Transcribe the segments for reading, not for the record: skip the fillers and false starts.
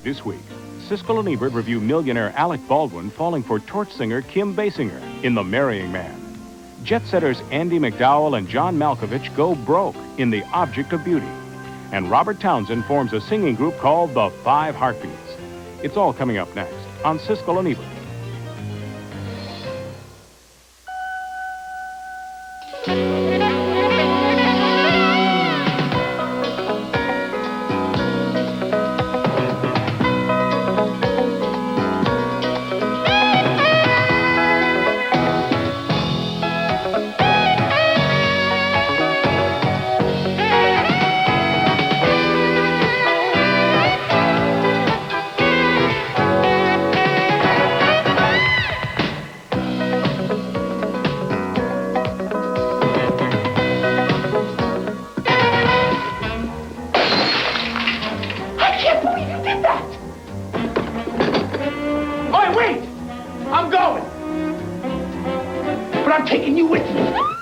This week, Siskel and Ebert review millionaire Alec Baldwin falling for torch singer Kim Basinger in The Marrying Man. Jet-setters Andy McDowell and John Malkovich go broke in The Object of Beauty. And Robert Townsend forms a singing group called The Five Heartbeats. It's all coming up next on Siskel and Ebert.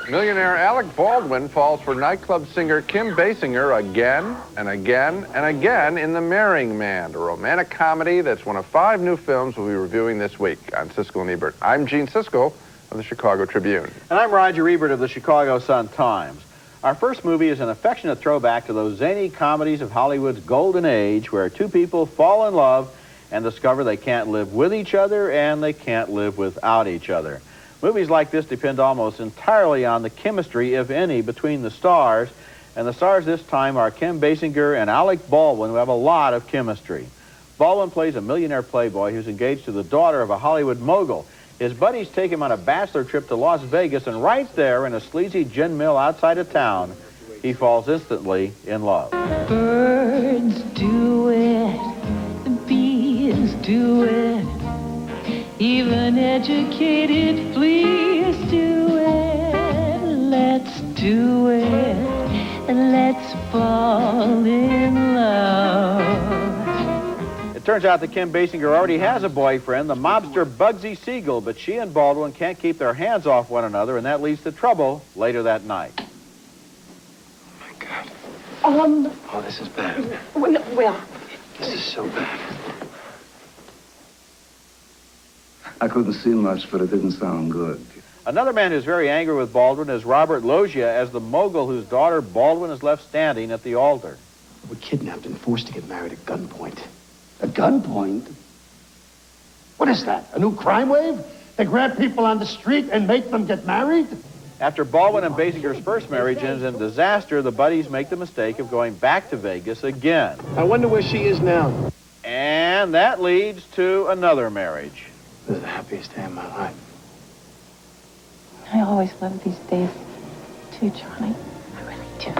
Millionaire Alec Baldwin falls for nightclub singer Kim Basinger again and again and again in The Marrying Man, a romantic comedy that's one of 5 new films we'll be reviewing this week on Siskel and Ebert. I'm Gene Siskel of the Chicago Tribune. And I'm Roger Ebert of the Chicago Sun-Times. Our first movie is an affectionate throwback to those zany comedies of Hollywood's golden age where two people fall in love and discover they can't live with each other and they can't live without each other. Movies like this depend almost entirely on the chemistry, if any, between the stars, and the stars this time are Kim Basinger and Alec Baldwin, who have a lot of chemistry. Baldwin plays a millionaire playboy who's engaged to the daughter of a Hollywood mogul. His buddies take him on a bachelor trip to Las Vegas, and right there in a sleazy gin mill outside of town, he falls instantly in love. Birds do it, the bees do it. Even educated fleas do it. Let's do it. Let's fall in love. It turns out that Kim Basinger already has a boyfriend, the mobster Bugsy Siegel, but she and Baldwin can't keep their hands off one another, and that leads to trouble later that night. Oh, my God. Oh, this is bad. Well. This is so bad. I couldn't see much, but it didn't sound good. Another man who's very angry with Baldwin is Robert Loggia as the mogul whose daughter Baldwin is left standing at the altar. We're kidnapped and forced to get married at gunpoint. At gunpoint? What is that, a new crime wave? They grab people on the street and make them get married? After Baldwin and Basinger's first marriage ends in disaster, the buddies make the mistake of going back to Vegas again. I wonder where she is now. And that leads to another marriage. This is the happiest day of my life. I always love these days, too, Johnny. I really do.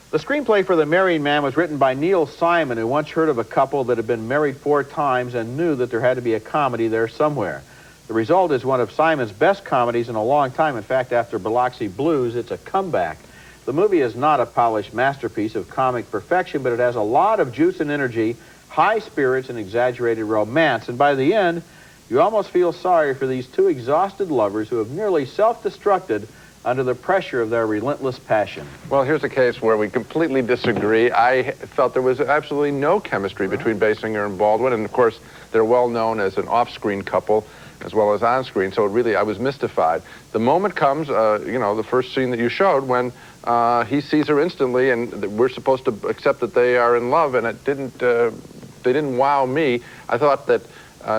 The screenplay for The Marrying Man was written by Neil Simon, who once heard of a couple that had been married 4 times and knew that there had to be a comedy there somewhere. The result is one of Simon's best comedies in a long time. In fact, after Biloxi Blues, it's a comeback. The movie is not a polished masterpiece of comic perfection, but it has a lot of juice and energy, high spirits, and exaggerated romance. And by the end, you almost feel sorry for these 2 exhausted lovers who have nearly self-destructed under the pressure of their relentless passion. Well, here's a case where we completely disagree. I felt there was absolutely no chemistry between Basinger and Baldwin, and of course, they're well known as an off-screen couple as well as on-screen, so really, I was mystified. The moment comes, the first scene that you showed, when he sees her instantly, and we're supposed to accept that they are in love, and it didn't, they didn't wow me. I thought that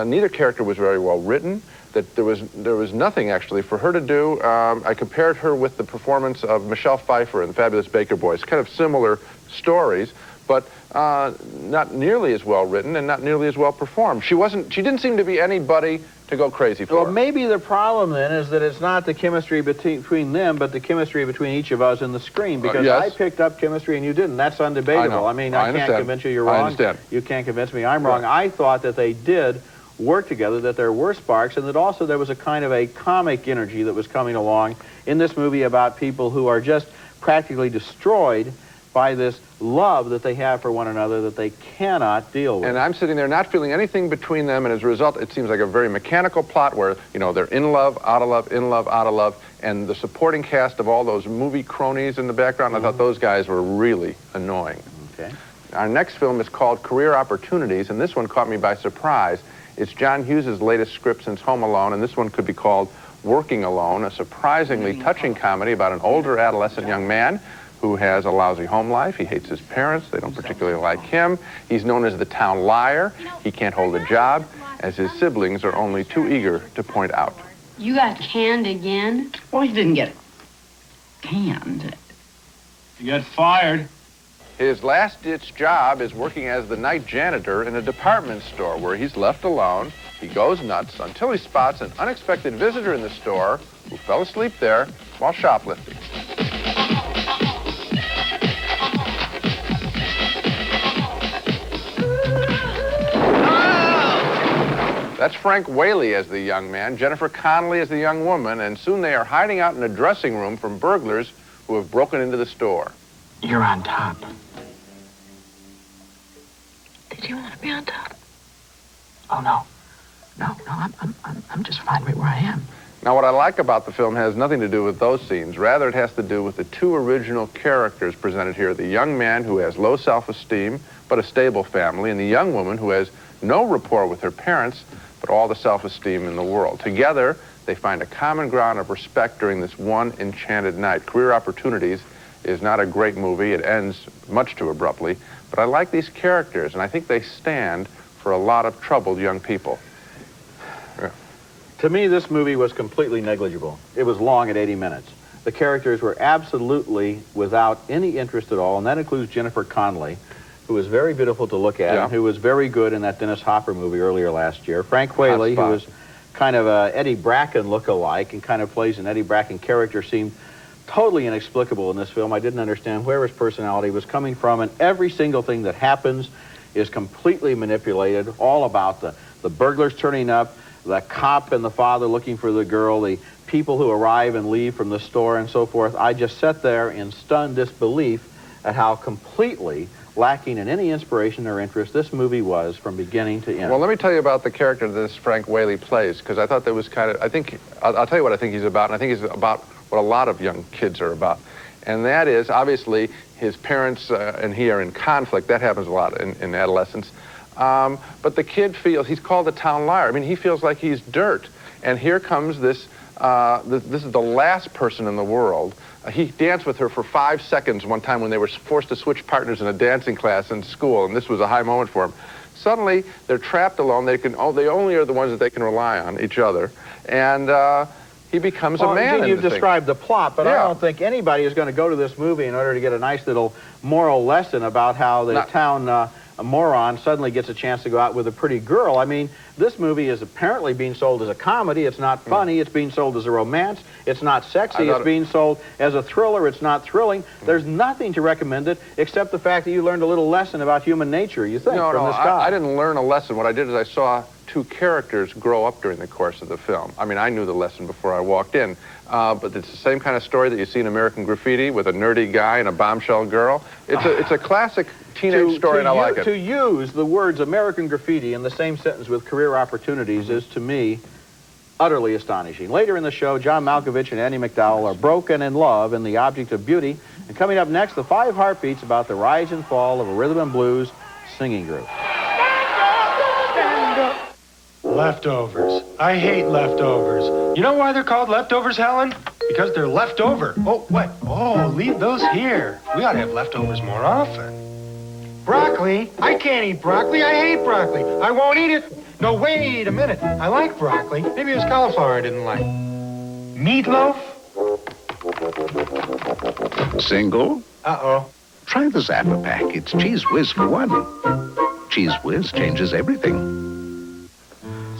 neither character was very well written, that there was nothing actually for her to do. I compared her with the performance of Michelle Pfeiffer in The Fabulous Baker Boys, kind of similar stories, but not nearly as well written and not nearly as well performed. She didn't seem to be anybody to go crazy for. Well, maybe the problem then is that it's not the chemistry between them, but the chemistry between each of us in the screen, because yes. I picked up chemistry and you didn't. That's undebatable. I mean, I can't convince you you're wrong. I understand. You can't convince me I'm wrong. Right. I thought that they did work together, that there were sparks, and that also there was a kind of a comic energy that was coming along in this movie about people who are just practically destroyed by this love that they have for one another that they cannot deal with. And I'm sitting there not feeling anything between them, and as a result, it seems like a very mechanical plot where, they're in love, out of love, in love, out of love, and the supporting cast of all those movie cronies in the background, I thought those guys were really annoying. Okay. Our next film is called Career Opportunities, and this one caught me by surprise. It's John Hughes' latest script since Home Alone, and this one could be called Working Alone, a surprisingly touching comedy about an older adolescent young man who has a lousy home life. He hates his parents. They don't particularly like him. He's known as the town liar. He can't hold a job, as his siblings are only too eager to point out. You got canned again? Well, you didn't get canned. You got fired. His last-ditch job is working as the night janitor in a department store where he's left alone. He goes nuts until he spots an unexpected visitor in the store who fell asleep there while shoplifting. That's Frank Whaley as the young man, Jennifer Connelly as the young woman, and soon they are hiding out in a dressing room from burglars who have broken into the store. You're on top. Did you want to be on top? Oh, no. No, I'm just fine right where I am. Now, what I like about the film has nothing to do with those scenes. Rather, it has to do with the two original characters presented here. The young man who has low self-esteem, but a stable family, and the young woman who has no rapport with her parents, but all the self-esteem in the world. Together, they find a common ground of respect during this one enchanted night. Career Opportunities is not a great movie. It ends much too abruptly. But I like these characters, and I think they stand for a lot of troubled young people. Yeah. To me, this movie was completely negligible. It was long at 80 minutes. The characters were absolutely without any interest at all, and that includes Jennifer Connelly, who was very beautiful to look at, and who was very good in that Dennis Hopper movie earlier last year. Frank Whaley, who was kind of a Eddie Bracken look-alike and kind of plays an Eddie Bracken character, seemed totally inexplicable in this film. I didn't understand where his personality was coming from, and every single thing that happens is completely manipulated, all about the burglars turning up, the cop and the father looking for the girl, the people who arrive and leave from the store and so forth. I just sat there in stunned disbelief at how completely lacking in any inspiration or interest this movie was from beginning to end. Well, let me tell you about the character that this Frank Whaley plays, because I thought that was kind of, I'll tell you what I think he's about, and I think he's about what a lot of young kids are about. And that is, obviously, his parents and he are in conflict. That happens a lot in adolescence. But the kid feels, he's called the town liar. I mean, he feels like he's dirt. And here comes this, this is the last person in the world. He danced with her for 5 seconds one time when they were forced to switch partners in a dancing class in school, and this was a high moment for him. Suddenly, they're trapped alone. They only are the ones that they can rely on, each other. And he becomes a man. You've described the plot, but I don't think anybody is going to go to this movie in order to get a nice little moral lesson about how the town moron suddenly gets a chance to go out with a pretty girl. I mean, this movie is apparently being sold as a comedy. It's not funny. It's being sold as a romance. It's not sexy. It's being sold as a thriller. It's not thrilling. There's nothing to recommend it except the fact that you learned a little lesson about human nature, you think, from this guy. I didn't learn a lesson. What I did is I saw two characters grow up during the course of the film. I mean, I knew the lesson before I walked in, but it's the same kind of story that you see in American Graffiti with a nerdy guy and a bombshell girl. It's a classic teenage story, and I like it. To use the words American Graffiti in the same sentence with Career Opportunities is, to me, utterly astonishing. Later in the show, John Malkovich and Andie MacDowell are broken in love in The Object of Beauty. And coming up next, the 5 heartbeats about the rise and fall of a rhythm and blues singing group. Leftovers. I hate leftovers. You know why they're called leftovers, Helen? Because they're left over. Oh, what? Oh, leave those here. We ought to have leftovers more often. Broccoli? I can't eat broccoli. I hate broccoli. I won't eat it. No, wait a minute. I like broccoli. Maybe it was cauliflower I didn't like. Meatloaf? Single? Uh-oh. Try the Zapper Pack. It's Cheez Whiz for one. Cheez Whiz changes everything.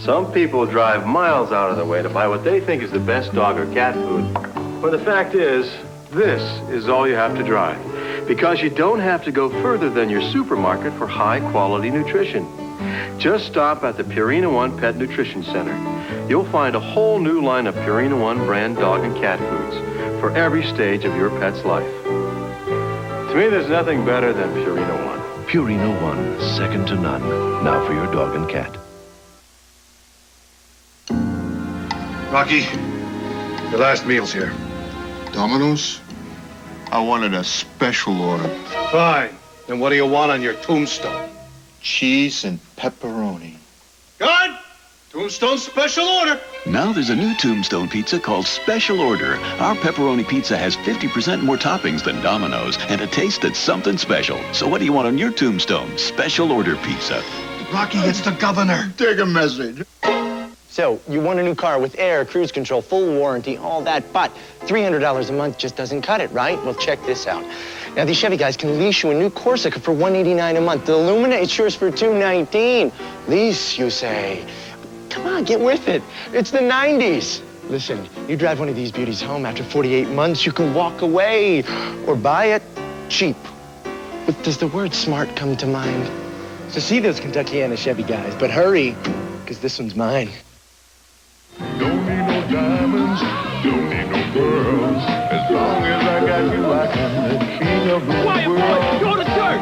Some people drive miles out of their way to buy what they think is the best dog or cat food. But the fact is, this is all you have to drive. Because you don't have to go further than your supermarket for high-quality nutrition. Just stop at the Purina One Pet Nutrition Center. You'll find a whole new line of Purina One brand dog and cat foods for every stage of your pet's life. To me, there's nothing better than Purina One. Purina One, second to none. Now for your dog and cat. Rocky, your last meal's here. Domino's? I wanted a special order. Fine. Then what do you want on your tombstone? Cheese and pepperoni. Good! Tombstone special order. Now there's a new Tombstone Pizza called Special Order. Our pepperoni pizza has 50% more toppings than Domino's and a taste that's something special. So what do you want on your Tombstone? Special Order Pizza. Rocky, it's the governor. Take a message. So, you want a new car with air, cruise control, full warranty, all that, but $300 a month just doesn't cut it, right? Well, check this out. Now, these Chevy guys can lease you a new Corsica for $189 a month. The Illumina, it's yours for $219. Lease, you say? Come on, get with it. It's the 90s. Listen, you drive one of these beauties home after 48 months, you can walk away or buy it cheap. But does the word smart come to mind? So see those Kentuckiana Chevy guys, but hurry, because this one's mine. Don't need no diamonds, don't need no pearls. As long as I got you, I can the king of the world. Go to church!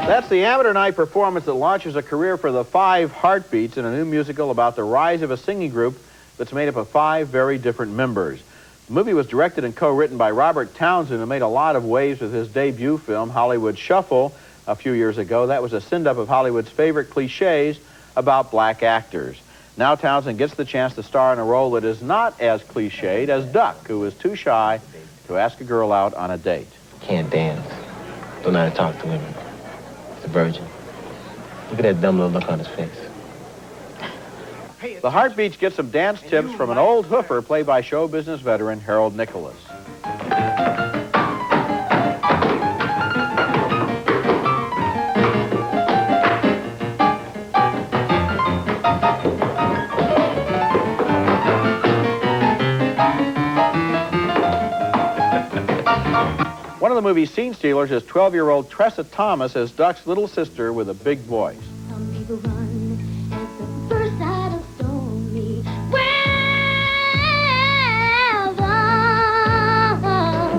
That's the amateur night performance that launches a career for the Five Heartbeats in a new musical about the rise of a singing group that's made up of 5 very different members. The movie was directed and co-written by Robert Townsend, who made a lot of waves with his debut film, Hollywood Shuffle, a few years ago. That was a send-up of Hollywood's favorite cliches about black actors. Now Townsend gets the chance to star in a role that is not as cliched as Duck, who is too shy to ask a girl out on a date. Can't dance. Don't know how to talk to women. He's a virgin. Look at that dumb little look on his face. The Heartbeats get some dance tips from an old hoofer played by show business veteran Harold Nicholas. One of the movie's scene stealers is 12-year-old Tressa Thomas as Duck's little sister with a big voice. Some people run at the first sight of stormy weather.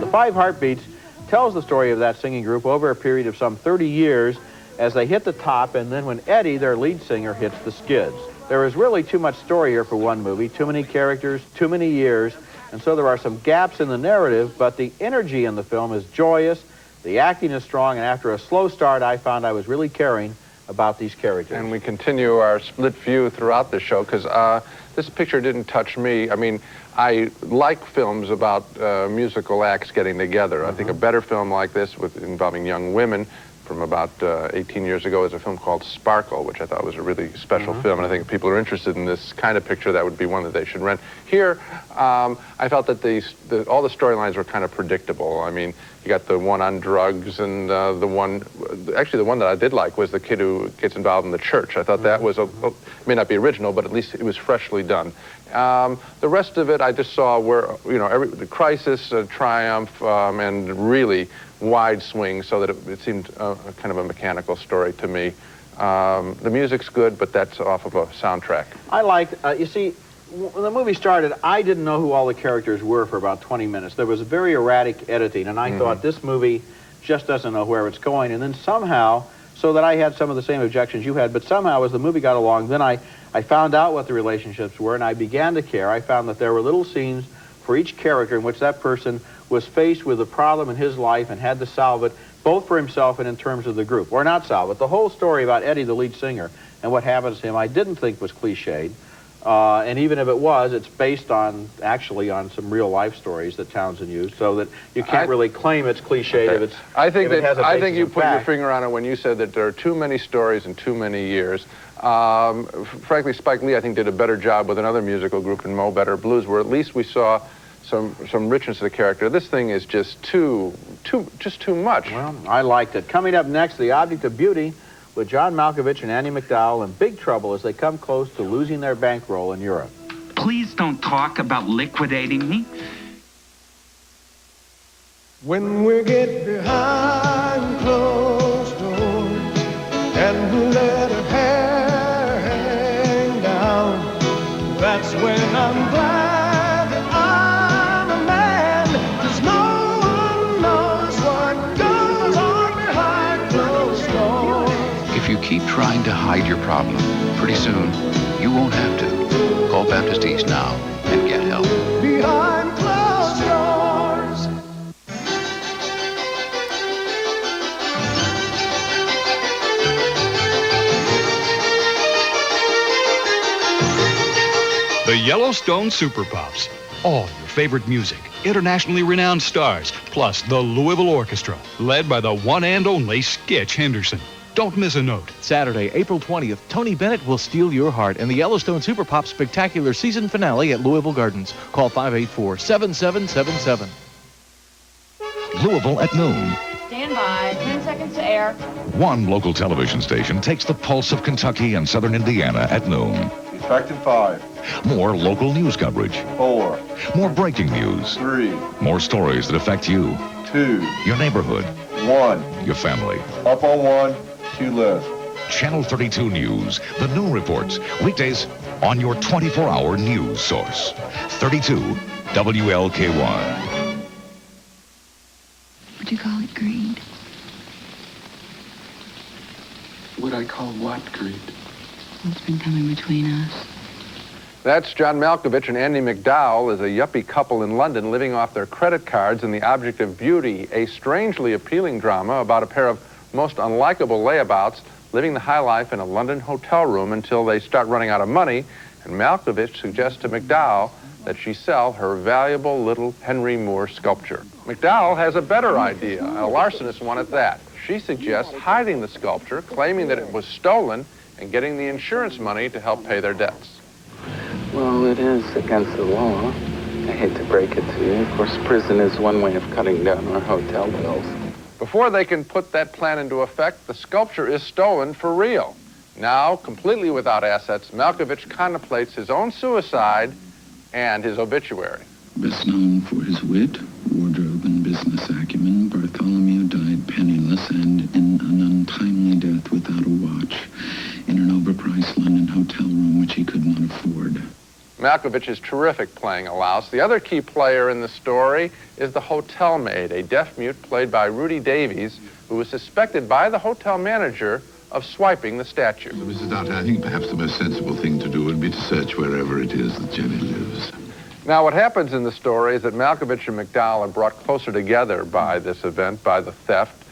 The Five Heartbeats tells the story of that singing group over a period of some 30 years as they hit the top, and then when Eddie, their lead singer, hits the skids. There is really too much story here for one movie, too many characters, too many years, and so there are some gaps in the narrative, but the energy in the film is joyous, the acting is strong, and after a slow start, I found I was really caring about these characters. And we continue our split view throughout the show, because this picture didn't touch me. I mean, I like films about musical acts getting together. I think a better film like this involving young women from about 18 years ago is a film called Sparkle, which I thought was a really special film, and I think if people are interested in this kind of picture, that would be one that they should rent. Here, I felt that all the storylines were kind of predictable. I mean, you got the one on drugs, and the one that I did like was the kid who gets involved in the church. I thought that was, may not be original, but at least it was freshly done. The rest of it, I just saw where, you know, the crisis, triumph, and really wide swing, so that it seemed kind of a mechanical story to me. The music's good, but that's off of a soundtrack. I liked, you see, when the movie started, I didn't know who all the characters were for about 20 minutes. There was very erratic editing, and I thought this movie just doesn't know where it's going. And then somehow, so that I had some of the same objections you had, but somehow as the movie got along, then I found out what the relationships were, and I began to care. I found that there were little scenes for each character in which that person was faced with a problem in his life and had to solve it, both for himself and in terms of the group. Or not solve it. The whole story about Eddie, the lead singer, and what happens to him, I didn't think was cliched. And even if it was, it's based on, actually, on some real life stories that Townsend used, so that you can't really claim it's cliched if it's, I think if it has a I think you basis in put your fact. finger on it when you said that there are too many stories in too many years. Frankly, Spike Lee, I think, did a better job with another musical group in Mo Better Blues, where at least we saw some richness to the character. This thing is just too much. Well, I liked it. Coming up next, The Object of Beauty, with John Malkovich and Andy McDowell in big trouble as they come close to losing their bankroll in Europe. Please don't talk about liquidating me. When we get behind closed doors and we let her hair hang down, that's when I'm glad that I'm a man, 'cause no one knows what goes on behind closed doors. If you keep trying to hide your problem, pretty soon you won't have to. Call Baptist East now and get help. Behind closed doors. The Yellowstone Super Pops. All your favorite music, internationally renowned stars, plus the Louisville Orchestra, led by the one and only Skitch Henderson. Don't miss a note. Saturday, April 20th, Tony Bennett will steal your heart in the Yellowstone Super Pop Spectacular Season Finale at Louisville Gardens. Call 584-7777. Louisville at noon. Stand by. 10 seconds to air. One local television station takes the pulse of Kentucky and southern Indiana at noon. Effective 5. More local news coverage. 4. More breaking news. 3. More stories that affect you. 2. Your neighborhood. 1. Your family. Up on 1, 2 left. Channel 32 News. The new reports. Weekdays on your 24-hour news source. 32 WLKY. Would you call it greed? Would I call what greed? What's been coming between us? That's John Malkovich and Andie MacDowell as a yuppie couple in London living off their credit cards in The Object of Beauty, a strangely appealing drama about a pair of most unlikable layabouts living the high life in a London hotel room until they start running out of money, and Malkovich suggests to MacDowell that she sell her valuable little Henry Moore sculpture. MacDowell has a better idea, a larcenous one at that. She suggests hiding the sculpture, claiming that it was stolen, and getting the insurance money to help pay their debts. Well, it is against the law. I hate to break it to you. Of course, prison is one way of cutting down our hotel bills. Before they can put that plan into effect, the sculpture is stolen for real. Now, completely without assets, Malkovich contemplates his own suicide and his obituary. Best known for his wit, wardrobe, and business acumen, Bartholomew died penniless and in an untimely death without a watch in an overpriced London hotel room which he could not afford. Malkovich is terrific playing a louse. The other key player in the story is the hotel maid, a deaf-mute played by Rudy Davies, who was suspected by the hotel manager of swiping the statue. Mrs. Darter, I think perhaps the most sensible thing to do would be to search wherever it is that Jenny lives. Now, what happens in the story is that Malkovich and MacDowell are brought closer together by this event, by the theft,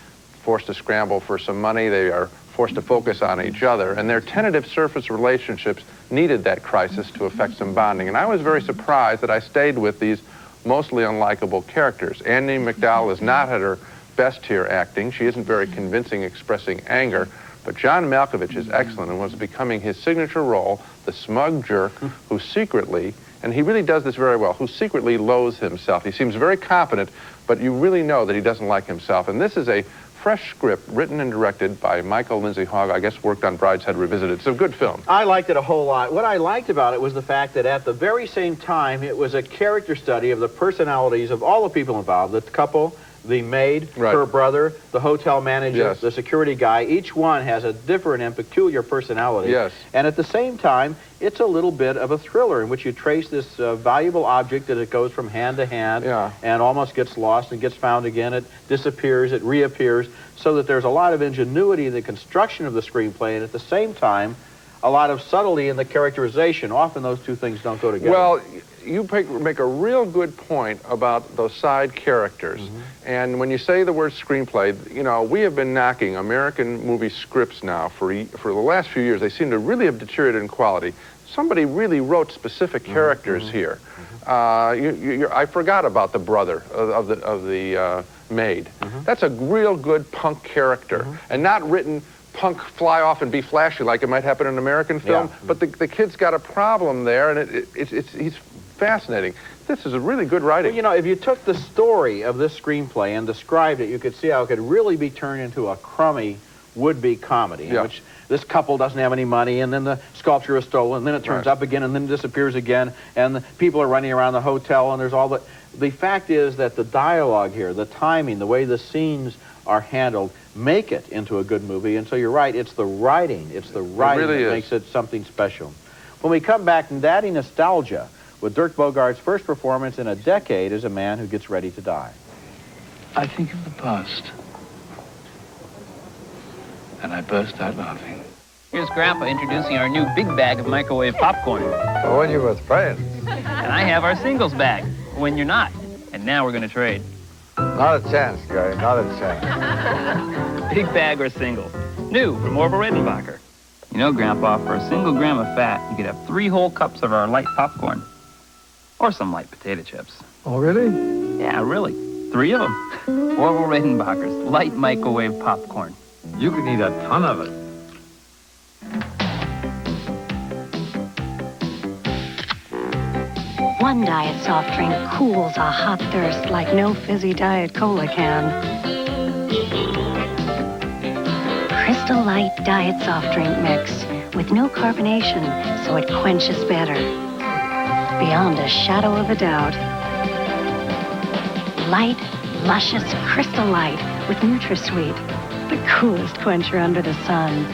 forced to scramble for some money. They are forced to focus on each other, and their tentative surface relationships needed that crisis to effect some bonding. And I was very surprised that I stayed with these mostly unlikable characters. Andie MacDowell is not at her best here acting. She isn't very convincing expressing anger, but John Malkovich is excellent and was becoming his signature role, the smug jerk who secretly, and he really does this very well, who secretly loathes himself. He seems very confident, but you really know that he doesn't like himself. And this is a fresh script written and directed by Michael Lindsay Hogg, I guess worked on Brideshead Revisited. It's a good film. I liked it a whole lot. What I liked about it was the fact that at the very same time, it was a character study of the personalities of all the people involved, the couple, the maid, her brother, the hotel manager, the security guy. Each one has a different and peculiar personality. Yes. And at the same time, it's a little bit of a thriller in which you trace this valuable object that it goes from hand to hand and almost gets lost and gets found again. It disappears, it reappears, so that there's a lot of ingenuity in the construction of the screenplay, and at the same time, a lot of subtlety in the characterization. Often those two things don't go together. Well, you make a real good point about those side characters. And when you say the word screenplay, you know, we have been knocking American movie scripts now for the last few years. They seem to really have deteriorated in quality. Somebody really wrote specific characters here. I forgot about the brother of the maid. That's a real good punk character, and not written punk fly off and be flashy like it might happen in an American film. But the kid's got a problem there, and he's fascinating. This is a really good writing. Well, you know, if you took the story of this screenplay and described it, you could see how it could really be turned into a crummy would-be comedy in which this couple doesn't have any money, and then the sculpture is stolen, and then it turns up again, and then disappears again, and the people are running around the hotel, and there's all the... The fact is that the dialogue here, the timing, the way the scenes are handled, make it into a good movie. And so you're right, it's the writing. It's the writing that makes it something special. When we come back, Daddy Nostalgia, with Dirk Bogart's first performance in a decade as a man who gets ready to die. I think of the past, and I burst out laughing. Here's Grandpa introducing our new big bag of microwave popcorn. Oh, when you're with friends. And I have our singles bag, when you're not. And now we're going to trade. Not a chance, Gary, not a chance. Big bag or single. New from Orville Redenbacher. You You know, Grandpa, for a single gram of fat, you could have 3 whole cups of our light popcorn. Or some light potato chips. Oh, really? Yeah, really. 3 of them. Orville Redenbachers Light Microwave Popcorn. You could eat a ton of it. One diet soft drink cools a hot thirst like no fizzy Diet Cola can. Crystal Light Diet Soft Drink Mix with no carbonation, so it quenches better. Beyond a shadow of a doubt. Light, luscious Crystal Light with NutraSweet, the coolest quencher under the sun.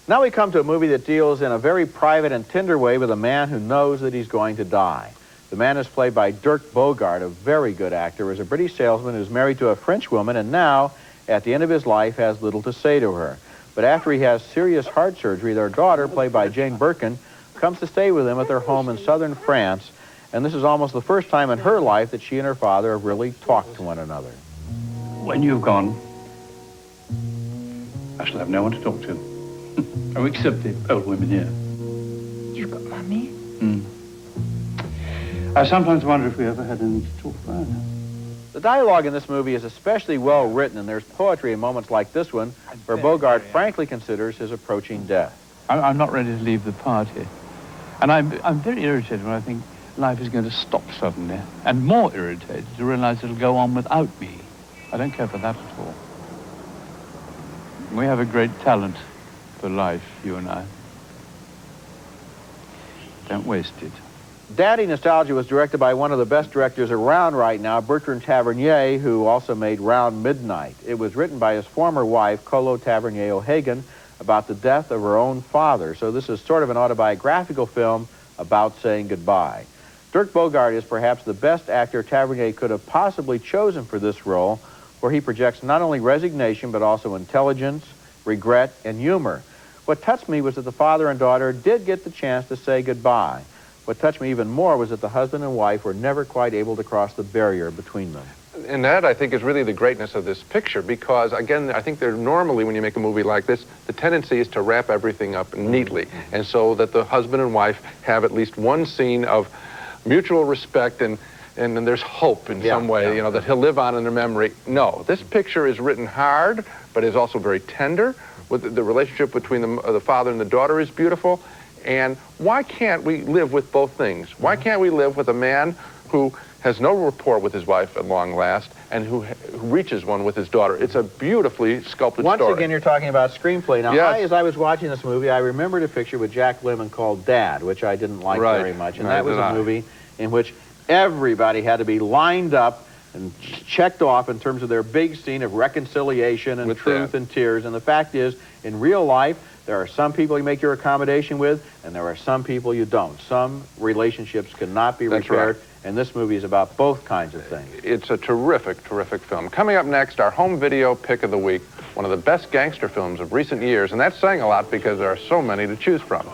Now we come to a movie that deals in a very private and tender way with a man who knows that he's going to die. The man is played by Dirk Bogarde, a very good actor, is a British salesman who's married to a French woman and now, at the end of his life, has little to say to her. But after he has serious heart surgery, their daughter, played by Jane Birkin, comes to stay with him at their home in southern France, and this is almost the first time in her life that she and her father have really talked to one another. When you've gone, I shall have no one to talk to. Oh, except the old women here. You've got Mummy? I sometimes wonder if we ever had anything to talk about. The dialogue in this movie is especially well written, and there's poetry in moments like this one, where Bogarde frankly considers his approaching death. I'm not ready to leave the party. And I'm very irritated when I think life is going to stop suddenly. And more irritated to realize it'll go on without me. I don't care for that at all. We have a great talent for life, you and I. Don't waste it. Daddy Nostalgia was directed by one of the best directors around right now, Bertrand Tavernier, who also made Round Midnight. It was written by his former wife, Colo Tavernier O'Hagan, about the death of her own father. So this is sort of an autobiographical film about saying goodbye. Dirk Bogarde is perhaps the best actor Tavernier could have possibly chosen for this role, where he projects not only resignation, but also intelligence, regret, and humor. What touched me was that the father and daughter did get the chance to say goodbye. What touched me even more was that the husband and wife were never quite able to cross the barrier between them. And that, I think, is really the greatness of this picture, because, again, I think normally, when you make a movie like this, the tendency is to wrap everything up neatly, and so that the husband and wife have at least one scene of mutual respect and there's hope in some way, you know, that he'll live on in their memory. No, this picture is written hard, but is also very tender. With the relationship between the father and the daughter is beautiful. And why can't we live with both things? Why can't we live with a man who has no rapport with his wife at long last and who reaches one with his daughter? It's a beautifully sculpted story. Once again, you're talking about screenplay. Now, Yes. as I was watching this movie, I remembered a picture with Jack Lemmon called Dad, which I didn't like very much. And that was a movie in which everybody had to be lined up and checked off in terms of their big scene of reconciliation and truth and tears. And the fact is, in real life, there are some people you make your accommodation with, and there are some people you don't. Some relationships cannot be repaired, and this movie is about both kinds of things. It's a terrific, terrific film. Coming up next, our home video pick of the week, one of the best gangster films of recent years, and that's saying a lot because there are so many to choose from.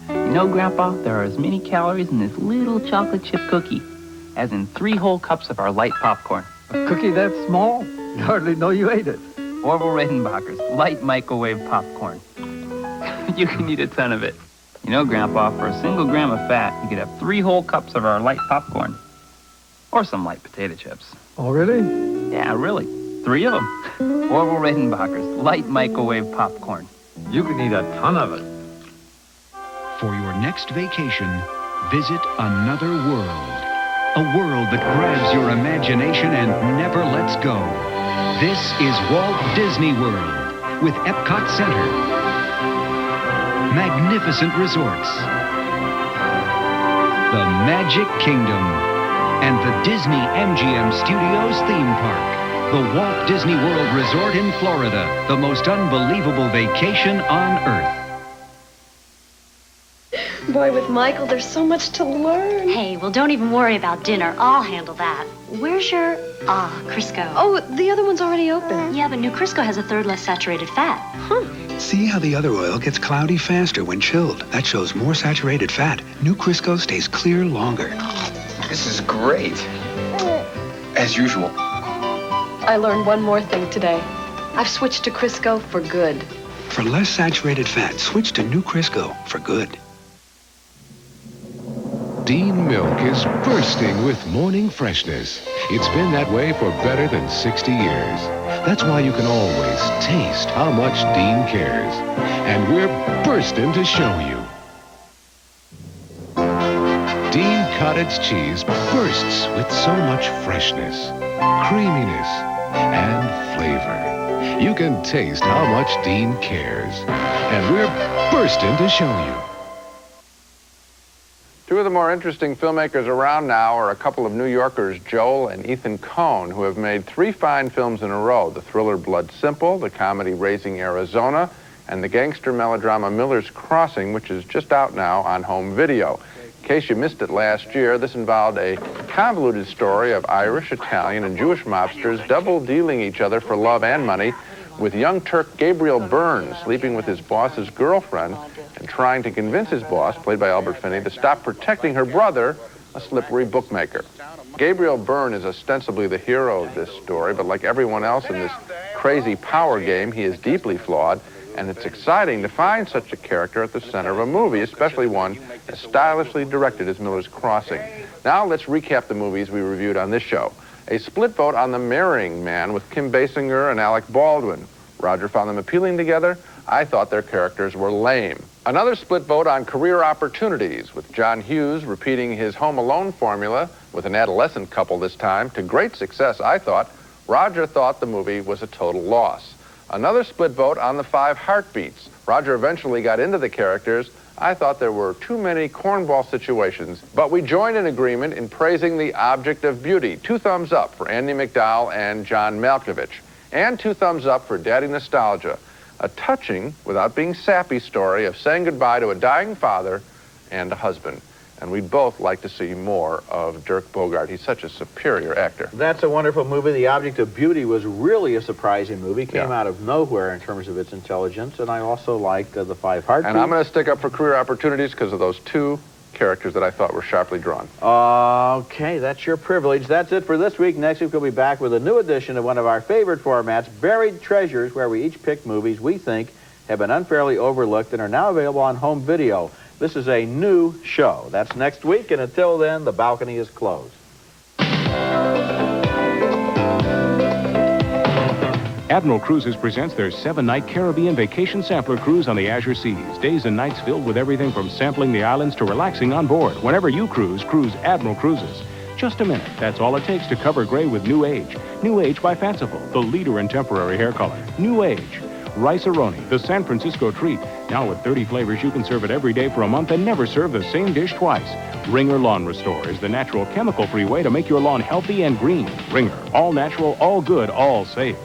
You know, Grandpa, there are as many calories in this little chocolate chip cookie as in 3 whole cups of our light popcorn. A cookie that small? You hardly know you ate it. Orville Redenbachers Light Microwave Popcorn. You can eat a ton of it. You know, Grandpa, for a single gram of fat, you could have 3 whole cups of our light popcorn. Or some light potato chips. Oh, really? Yeah, really. 3 of them. Orville Redenbachers Light Microwave Popcorn. You can eat a ton of it. For your next vacation, visit another world. A world that grabs your imagination and never lets go. This is Walt Disney World with Epcot Center. Magnificent resorts. The Magic Kingdom. And the Disney MGM Studios theme park. The Walt Disney World Resort in Florida. The most unbelievable vacation on Earth. Boy, with Michael, there's so much to learn. Hey, well, don't even worry about dinner. I'll handle that. Where's your, Crisco? Oh, the other one's already open. Yeah, but new Crisco has a third less saturated fat. See how the other oil gets cloudy faster when chilled. That shows more saturated fat. New Crisco stays clear longer. This is great. As usual. I learned one more thing today. I've switched to Crisco for good. For less saturated fat, switch to new Crisco for good. Dean Milk is bursting with morning freshness. It's been that way for better than 60 years. That's why you can always taste how much Dean cares. And we're bursting to show you. Dean cottage cheese bursts with so much freshness, creaminess, and flavor. You can taste how much Dean cares. And we're bursting to show you. Two of the more interesting filmmakers around now are a couple of New Yorkers, Joel and Ethan Coen, who have made 3 fine films in a row: the thriller Blood Simple, the comedy Raising Arizona, and the gangster melodrama Miller's Crossing, which is just out now on home video. In case you missed it last year, this involved a convoluted story of Irish, Italian, and Jewish mobsters double-dealing each other for love and money, with young Turk Gabriel Byrne sleeping with his boss's girlfriend and trying to convince his boss, played by Albert Finney, to stop protecting her brother, a slippery bookmaker. Gabriel Byrne is ostensibly the hero of this story, but like everyone else in this crazy power game, he is deeply flawed, and it's exciting to find such a character at the center of a movie, especially one as stylishly directed as Miller's Crossing. Now let's recap the movies we reviewed on this show. A split vote on The Marrying Man with Kim Basinger and Alec Baldwin. Roger found them appealing together. I thought their characters were lame. Another split vote on Career Opportunities, with John Hughes repeating his Home Alone formula with an adolescent couple this time to great success, I thought. Roger thought the movie was a total loss. Another split vote on The 5 Heartbeats. Roger eventually got into the characters. I thought there were too many cornball situations, but we joined in agreement in praising The Object of Beauty. 2 thumbs up for Andy McDowell and John Malkovich. And 2 thumbs up for Daddy Nostalgia. A touching, without being sappy, story of saying goodbye to a dying father and a husband. And we'd both like to see more of Dirk Bogarde. He's such a superior actor. That's a wonderful movie. The Object of Beauty was really a surprising movie. Came out of nowhere in terms of its intelligence. And I also liked The 5 Heartbeats. And I'm going to stick up for Career Opportunities because of those 2 characters that I thought were sharply drawn. Okay, that's your privilege. That's it for this week. Next week we'll be back with a new edition of one of our favorite formats, Buried Treasures, where we each pick movies we think have been unfairly overlooked and are now available on home video. This is a new show. That's next week, and until then, the balcony is closed. Admiral Cruises presents their 7-night Caribbean vacation sampler cruise on the Azure Seas. Days and nights filled with everything from sampling the islands to relaxing on board. Whenever you cruise Admiral Cruises. Just a minute. That's all it takes to cover gray with New Age. New Age by Fanciful, the leader in temporary hair color. New Age. Rice-A-Roni, the San Francisco treat. Now with 30 flavors, you can serve it every day for a month and never serve the same dish twice. Ringer Lawn Restore is the natural, chemical-free way to make your lawn healthy and green. Ringer, all natural, all good, all safe.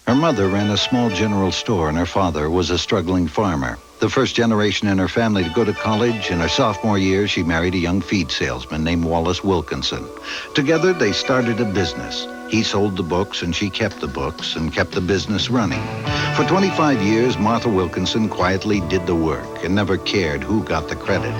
Her mother ran a small general store and her father was a struggling farmer. The first generation in her family to go to college, in her sophomore year, she married a young feed salesman named Wallace Wilkinson. Together, they started a business. He sold the books and she kept the books and kept the business running. For 25 years, Martha Wilkinson quietly did the work and never cared who got the credit.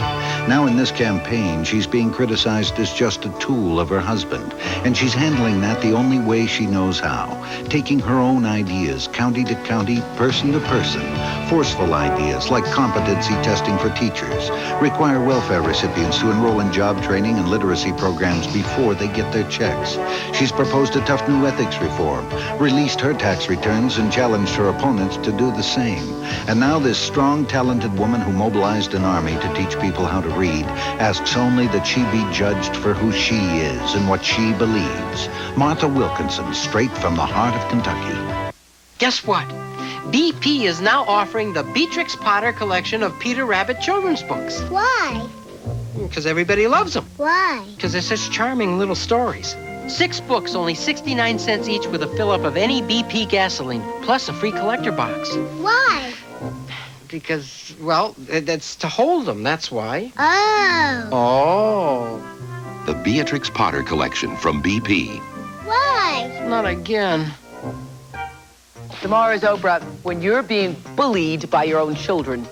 Now in this campaign, she's being criticized as just a tool of her husband, and she's handling that the only way she knows how, taking her own ideas, county to county, person to person, forceful ideas like competency testing for teachers, require welfare recipients to enroll in job training and literacy programs before they get their checks. She's proposed a tough new ethics reform, released her tax returns, and challenged her opponents to do the same. And now this strong, talented woman who mobilized an army to teach people how to read asks only that she be judged for who she is and what she believes. Martha Wilkinson, straight from the heart of Kentucky. Guess what? BP is now offering the Beatrix Potter collection of Peter Rabbit children's books. Why? Because everybody loves them. Why? Because they're such charming little stories. 6 books, only 69 cents each with a fill-up of any BP gasoline, plus a free collector box. Why? Because, well, that's to hold them, that's why. Oh. Oh. The Beatrix Potter collection from BP. Why? Not again. Tomorrow's Oprah, when you're being bullied by your own children.